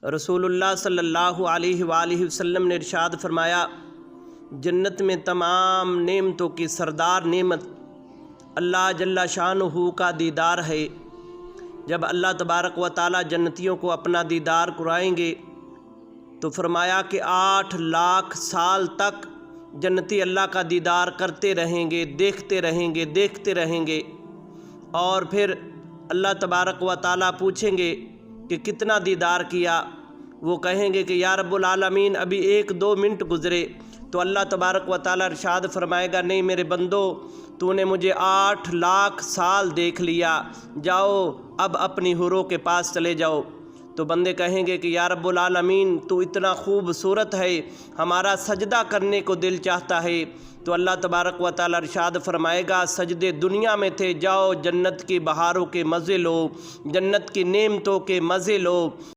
رسول اللہ صلی اللہ علیہ وآلہ وسلم نے ارشاد فرمایا، جنت میں تمام نعمتوں کی سردار نعمت اللہ جل شانہ کا دیدار ہے۔ جب اللہ تبارک و تعالی جنتیوں کو اپنا دیدار کرائیں گے تو فرمایا کہ 8 لاکھ سال تک جنتی اللہ کا دیدار کرتے رہیں گے، دیکھتے رہیں گے۔ اور پھر اللہ تبارک و تعالی پوچھیں گے کہ کتنا دیدار کیا؟ وہ کہیں گے کہ یا رب العالمین ابھی 1-2 منٹ گزرے۔ تو اللہ تبارک و تعالی ارشاد فرمائے گا، نہیں میرے بندو، تو نے مجھے 8 لاکھ سال دیکھ لیا، جاؤ اب اپنی حوروں کے پاس چلے جاؤ۔ تو بندے کہیں گے کہ یا رب العالمین تو اتنا خوبصورت ہے، ہمارا سجدہ کرنے کو دل چاہتا ہے۔ تو اللہ تبارک و تعالی ارشاد فرمائے گا، سجدے دنیا میں تھے، جاؤ جنت کی بہاروں کے مزے لو، جنت کی نعمتوں کے مزے لو۔